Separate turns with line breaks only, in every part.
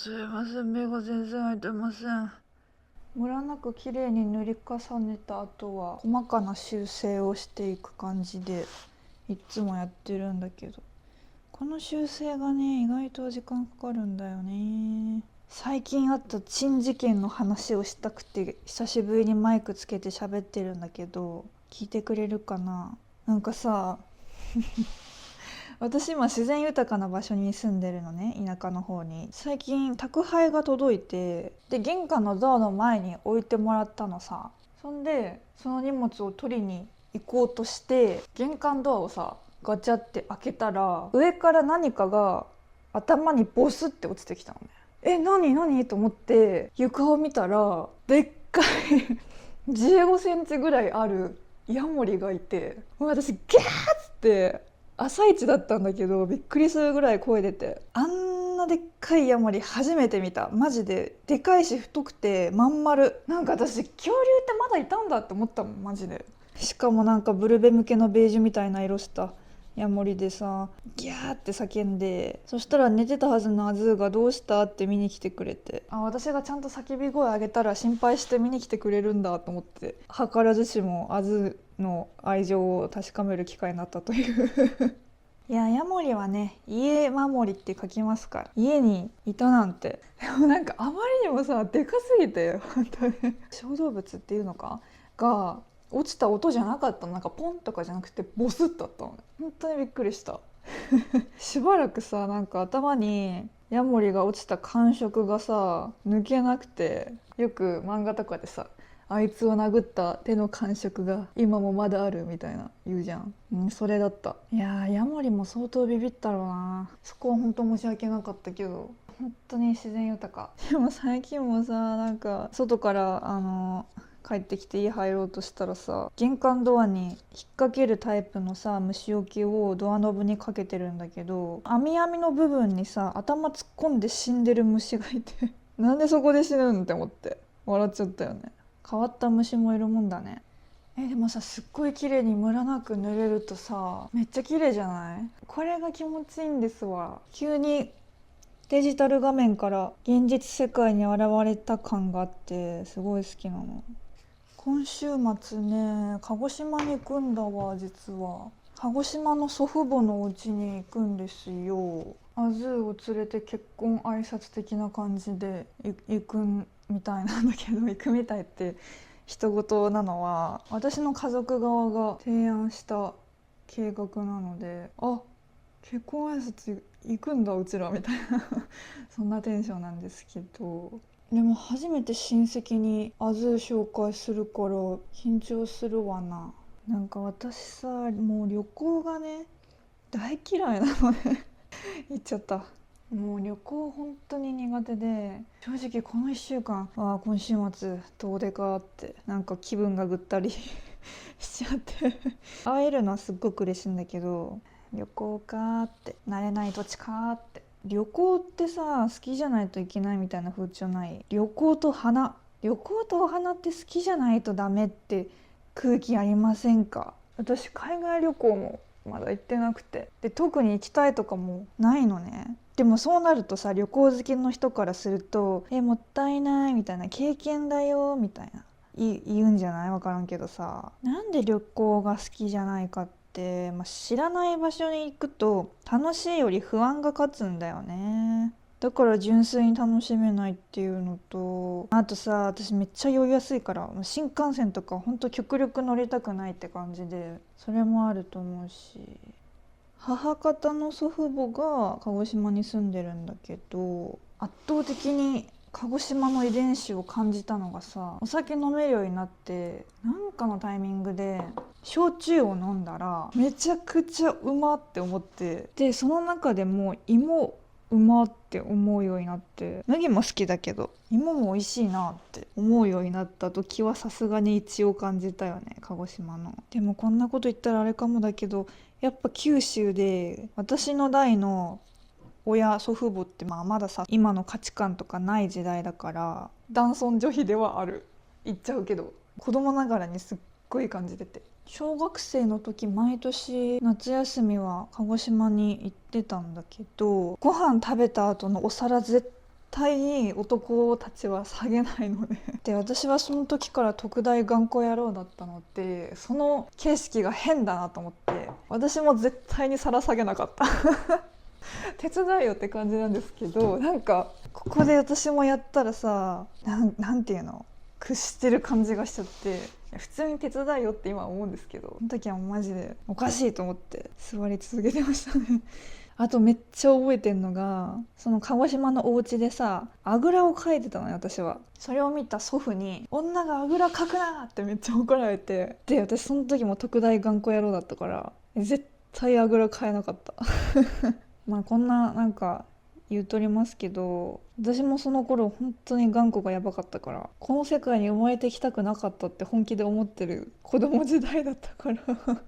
すいません、目が全然開いてません。ムラなく綺麗に塗り重ねた後は細かな修正をしていく感じでいつもやってるんだけど、この修正がね意外と時間かかるんだよね。最近あった珍事件の話をしたくて久しぶりにマイクつけて喋ってるんだけど、聞いてくれるかな。なんかさ私今自然豊かな場所に住んでるのね、田舎の方に。最近宅配が届いて、で玄関のドアの前に置いてもらったのさ。そんでその荷物を取りに行こうとして玄関ドアをさガチャって開けたら、上から何かが頭にボスって落ちてきたのね。何何と思って床を見たら、でっかい15センチぐらいあるヤモリがいて、もう私ギャーッつって朝一だったんだけどびっくりするぐらい声出て、あんなでっかいヤモリ初めて見た。マジででかいし太くてまん丸。なんか私恐竜ってまだいたんだって思ったもんマジで。しかもなんかブルベ向けのベージュみたいな色したヤモリでさ、ギャーって叫んで、そしたら寝てたはずのアズーがどうしたって見に来てくれて、私がちゃんと叫び声上げたら心配して見に来てくれるんだと思って、図らずしもアズーの愛情を確かめる機会になったといういや、ヤモリはね、家守りって書きますから、家にいたなんて。でもなんかあまりにもさでかすぎて、本当に小動物っていうのかが落ちた音じゃなかったの。なんかポンとかじゃなくてボスッだったのね。本当にびっくりしたしばらくさ、なんか頭にヤモリが落ちた感触がさ抜けなくて、よく漫画とかでさ、あいつを殴った手の感触が今もまだあるみたいな言うじゃん。それだった。いやー、ヤモリも相当ビビったろうな。そこは本当申し訳なかったけど、本当に自然豊か。でも最近もさ、なんか外から帰ってきて家入ろうとしたらさ、玄関ドアに引っ掛けるタイプのさ虫除けをドアノブにかけてるんだけど、網網の部分にさ頭突っ込んで死んでる虫がいてなんでそこで死ぬんって思って笑っちゃったよね。変わった虫もいるもんだね。でもさ、すっごい綺麗にムラなく塗れるとさめっちゃ綺麗じゃない？これが気持ちいいんですわ。急にデジタル画面から現実世界に現れた感があってすごい好きなの。今週末ね、鹿児島に行くんだわ。実は鹿児島の祖父母のお家に行くんですよ。アズーを連れて結婚挨拶的な感じで行くみたいなんだけど、行くみたいって人事なのは私の家族側が提案した計画なので、結婚挨拶行くんだうちらみたいなそんなテンションなんですけど、でも初めて親戚にアズー紹介するから緊張するわな。なんか私さ、もう旅行がね大嫌いなのね言っちゃった。もう旅行本当に苦手で、正直この1週間今週末遠出かってなんか気分がぐったりしちゃって会えるのはすっごく嬉しいんだけど、旅行かって慣れない土地かって。旅行ってさ好きじゃないといけないみたいな風潮ない？旅行とお花って好きじゃないとダメって空気ありませんか？私海外旅行もまだ行ってなくて、で特に行きたいとかもないのね。でもそうなるとさ、旅行好きの人からするともったいないみたいな、経験だよみたいな言うんじゃない？分からんけどさ、なんで旅行が好きじゃないかって、知らない場所に行くと楽しいより不安が勝つんだよね。だから純粋に楽しめないっていうのと、あとさ、私めっちゃ酔いやすいから新幹線とかほんと極力乗りたくないって感じで、それもあると思うし、母方の祖父母が鹿児島に住んでるんだけど、圧倒的に鹿児島の遺伝子を感じたのがさ、お酒飲めるようになってなんかのタイミングで焼酎を飲んだらめちゃくちゃうまって思って、でその中でも芋うまって思うようになって、麦も好きだけど芋も美味しいなって思うようになった時はさすがに一応感じたよね、鹿児島の。でもこんなこと言ったらあれかもだけど、やっぱ九州で私の代の祖父母ってまださ今の価値観とかない時代だから男尊女卑ではある、言っちゃうけど子供ながらにすっごい感じてて、小学生の時毎年夏休みは鹿児島に行ってたんだけど、ご飯食べた後のお皿絶対に男たちは下げないのねで私はその時から特大頑固野郎だったので、その景色が変だなと思って、私も絶対に皿下げなかった手伝いよって感じなんですけど、なんかここで私もやったらさ、なんていうの、屈してる感じがしちゃって、普通に手伝いよって今思うんですけど、その時はマジでおかしいと思って座り続けてましたねあとめっちゃ覚えてんのが、その鹿児島のお家でさ、あぐらをかいてたのよ私は。それを見た祖父に「女があぐらかくな!」ってめっちゃ怒られて、で私その時も特大頑固野郎だったから絶対あぐらかえなかったまあこんななんか言うとりますけど、私もその頃本当に頑固がやばかったから、この世界に生まれてきたくなかったって本気で思ってる子供時代だったから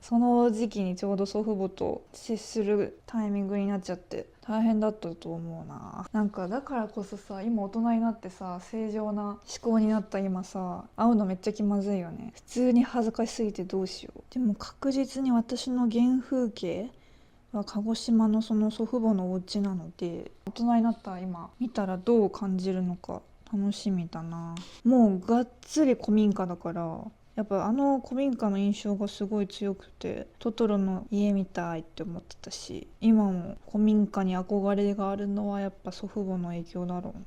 その時期にちょうど祖父母と接するタイミングになっちゃって大変だったと思うな。なんかだからこそさ、今大人になってさ、正常な思考になった今さ、会うのめっちゃ気まずいよね。普通に恥ずかしすぎてどうしよう。でも確実に私の原風景は鹿児島のその祖父母のお家なので、大人になった今見たらどう感じるのか楽しみだな。もうがっつり古民家だから、やっぱあの古民家の印象がすごい強くて、トトロの家みたいって思ってたし、今も古民家に憧れがあるのはやっぱ祖父母の影響だろうな。